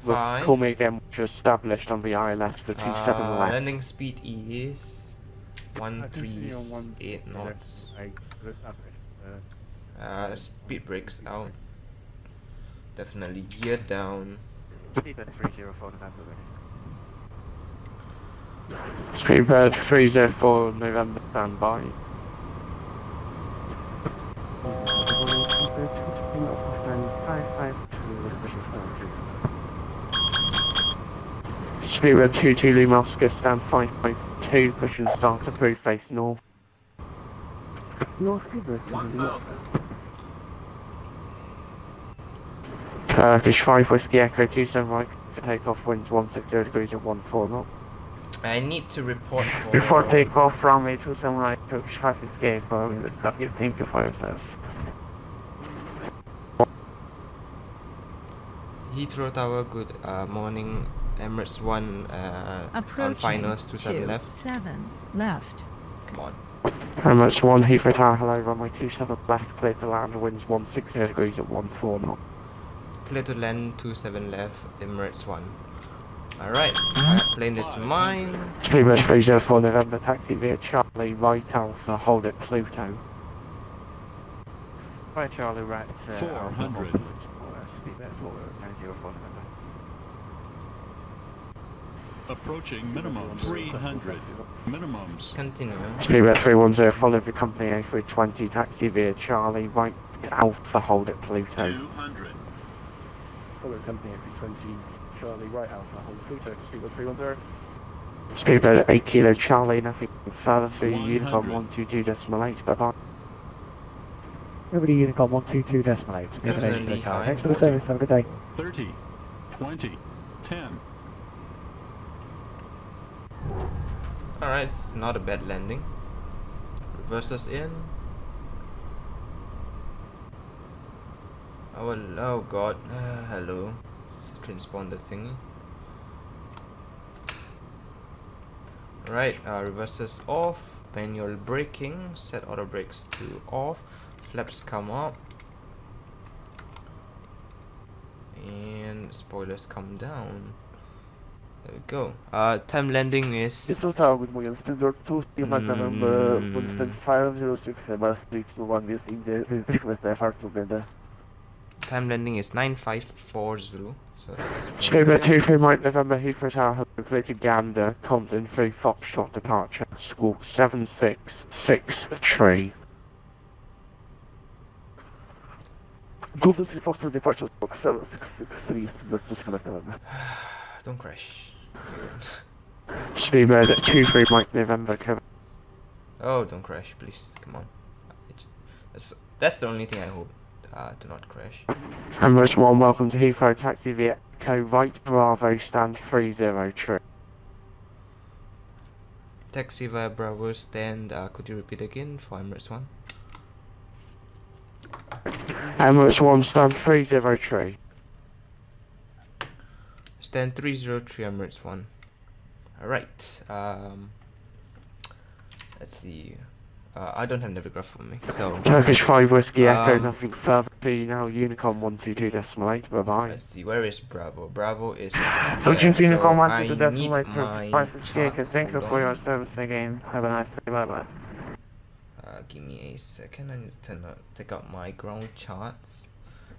me again. Which is established on the ILS for 27 left. Landing speed is 138 knots. Speed brakes out. Definitely gear down. Speedbird 304 November. Speedbird 304 November standby. Speedbird 22 Lima Oscar stand 5.2, push and start approved face north. North Speedbird 1000. Turkish 5 Whiskey Echo 27 right for takeoff, winds 160 degrees at 14 knots. I need to report for... Before takeoff, runway 27 right, Turkish 5 Whiskey Echo, in the W team to fire yourself. Heathrow Tower, good morning. Emirates 1 on Approaching finals 27 left. 7 left. Come on. Emirates 1 Heathrow Tower, hello, runway 27 left, clear to land, winds 160 degrees at 14 knots. Clear to land 27 left, Emirates 1. Alright, plane is mine. Speedbird 304 November, taxi via Charlie, right Alpha, hold at Pluto. Right Charlie, right 400. Approaching minimum 300. Minimums. Continue. Speedbird 310, follow the company A320, taxi via Charlie, right Alpha, hold at Pluto. 200. Follow company A320, Charlie, right Alpha, hold Pluto, Speedbird 310. Speedbird 8 Kilo Charlie, nothing further through 100. Unicorn 122.8, bye-bye. Nobody Unicorn 122.8. Definitely high. Thanks for the service, have a good day. 30. 20. 10. Alright, it's not a bad landing. Reverses in. Oh, well, oh god. Hello. It's a transponder thingy. Right, reverses off. Manual braking. Set auto brakes to off. Flaps come up. And spoilers come down. There we go. Time landing is... It's total with Moyen Standard 2, Steelman number 506, bus 321, using the request FR together. Time landing is 9540. So that is Speedbird 23 Mike November Heathrow Tower has completed Gander, Compton 3 Foxtrot departure, squawk 7663. Google 3 Foxtrot departure, squawk 7663, let's disconnect November. Don't crash. Speedbird 23 Mike November, Kevin. Oh, don't crash, please. Come on. That's the only thing I hope. Do not crash. Emirates 1, welcome to Heathrow, taxi via Echo right, Bravo, stand 303. Taxi via Bravo stand, could you repeat again for Emirates 1? Emirates 1, stand 303. Stand 303 Emirates 1. Alright, let's see. I don't have Navigraph on me, so... Turkish 5 Whiskey Echo, nothing further to you now, Unicorn 122.8, bye bye. Let's see, where is Bravo? Bravo is Don't you there, Unicorn so I need 122.8 my 5 Whiskey Echo, charts. thank you Hold for your on. service again, have a nice day, bye bye. Give me a second, I need to take out my ground charts.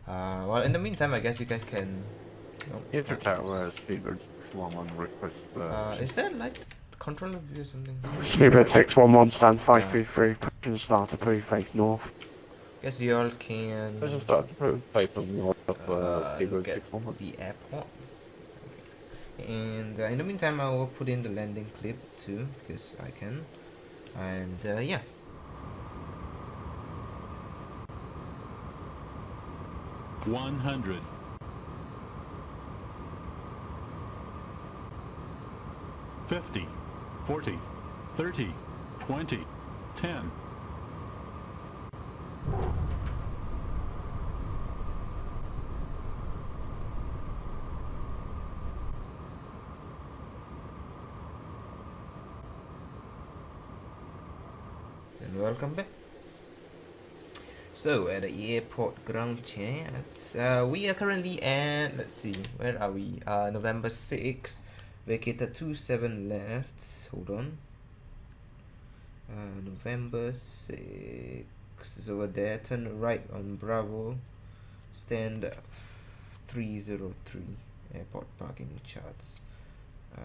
Well, in the meantime, I guess you guys can... Heathrow Tower, Speedbird 11 request. Is there like controller view or something? Speedbird 611, stand 523, question start approved, face north. Guess you all can Question start approved, face north of look Speedbird at 611. the airport. And in the meantime, I will put in the landing clip too, because I can. And yeah. $100. 50, 40, 30, 20, 10. And welcome back. So at the airport ground checks, we are currently at, let's see, where are we? November 6th. Vacated 27 left. Hold on. November 6th is over there. Turn right on Bravo. Stand 303. Airport parking charts. There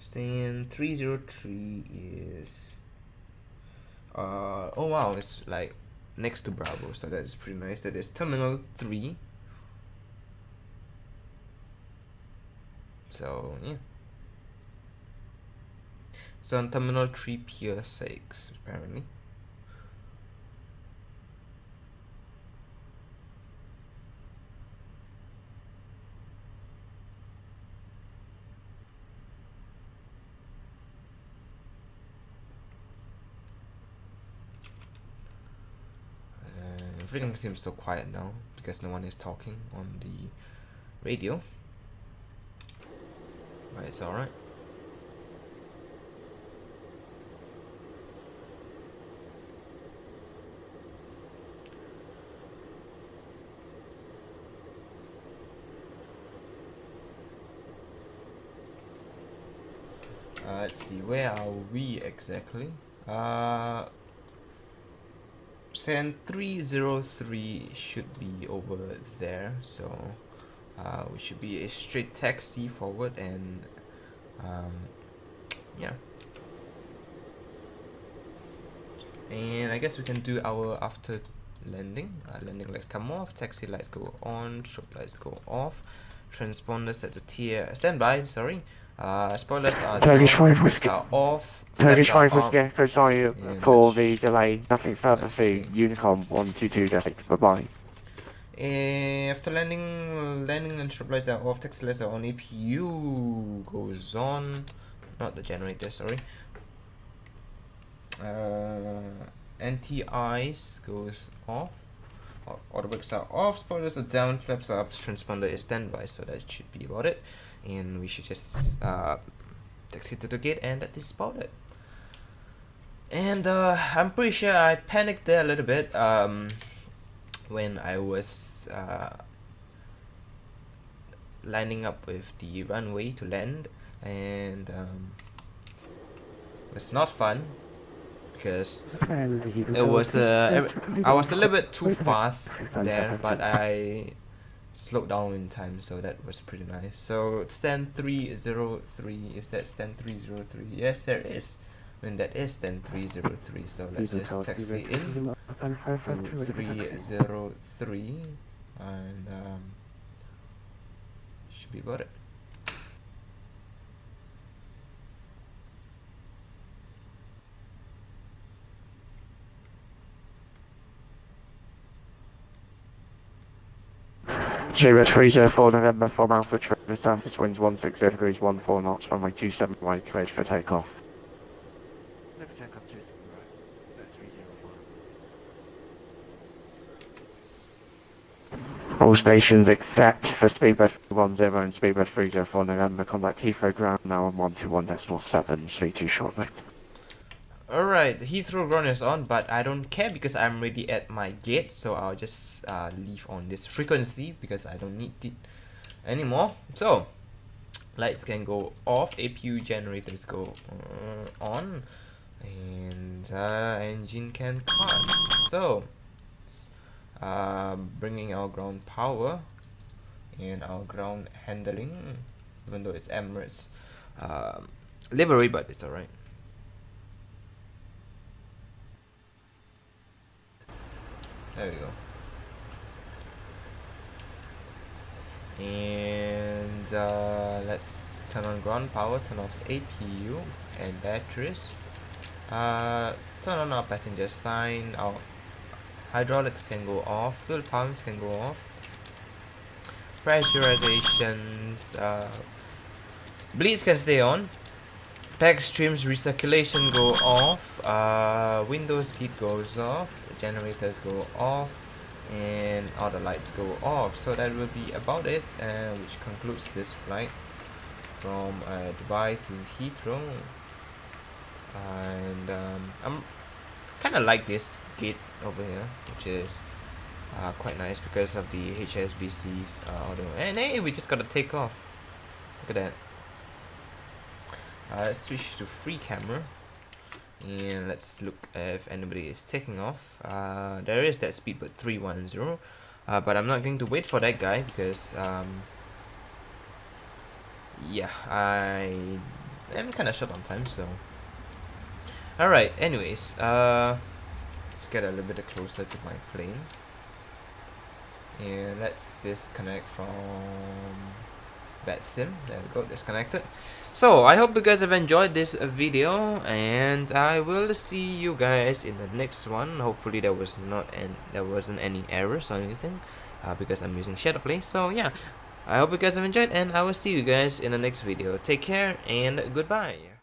Stand 303 is. Oh wow, it's like next to Bravo, so that is pretty nice. That is Terminal 3. So yeah, so on Terminal 3 Pier 6 apparently. Everything seems so quiet now because no one is talking on the radio. But it's alright. Let's see, where are we exactly? stand 303 should be over there, so we should be a straight taxi forward, and yeah. And I guess we can do our after landing. Landing lights come off, taxi lights go on, strobe lights go off, transponders at the tier standby. Sorry, spoilers are down, brakes are off. 35 was GABKO, sorry and for the delay. Nothing further for see. Unicom 122-6. Bye bye. After landing and strobe lights are off, taxi lights are on, APU goes on, not the generator, sorry. Anti-ice goes off, auto brakes are off, spoilers are down, flaps are up, transponder is standby, so that should be about it. And we should just taxi to the gate, and that is about it. And I'm pretty sure I panicked there a little bit when I was lining up with the runway to land, and it's not fun because it was I was a little bit too fast there, but I slowed down in time, so that was pretty nice. So stand 303, is that stand 303? Yes, there is. And that is stand 303, so let's just taxi in to 303, and should be about it. Zero 304 November from Alpha Travis South, winds 160 degrees 14 knots, runway 27 right, cleared for takeoff. All stations except for Speedbird 10 and Speedbird 304 November, contact Heathrow ground now on 121.7, C2 shortly. Alright, Heathrow ground is on, but I don't care because I'm already at my gate, so I'll just leave on this frequency because I don't need it anymore. So, lights can go off, APU generators go on, and engine can cut. So, bringing our ground power and our ground handling, even though it's Emirates livery, but it's alright. There we go. And let's turn on ground power, turn off APU and batteries. Turn on our passenger sign, our hydraulics can go off, fuel pumps can go off, pressurizations, bleeds can stay on, pack streams recirculation go off, windows heat goes off, generators go off, and all the lights go off. So that will be about it, which concludes this flight from Dubai to Heathrow. And I'm kind of like this gate over here, which is quite nice because of the HSBC's audio. And hey, we just got to take off. Look at that. Let's switch to free camera, and let's look if anybody is taking off. There is that Speedbird 310, but I'm not going to wait for that guy because yeah, I am kind of short on time. So alright, anyways, let's get a little bit closer to my plane, and let's disconnect from BATSIM. There we go, disconnected. So I hope you guys have enjoyed this video, and I will see you guys in the next one. Hopefully there wasn't any errors or anything, because I'm using Shadowplay. So yeah, I hope you guys have enjoyed, and I will see you guys in the next video. Take care and goodbye.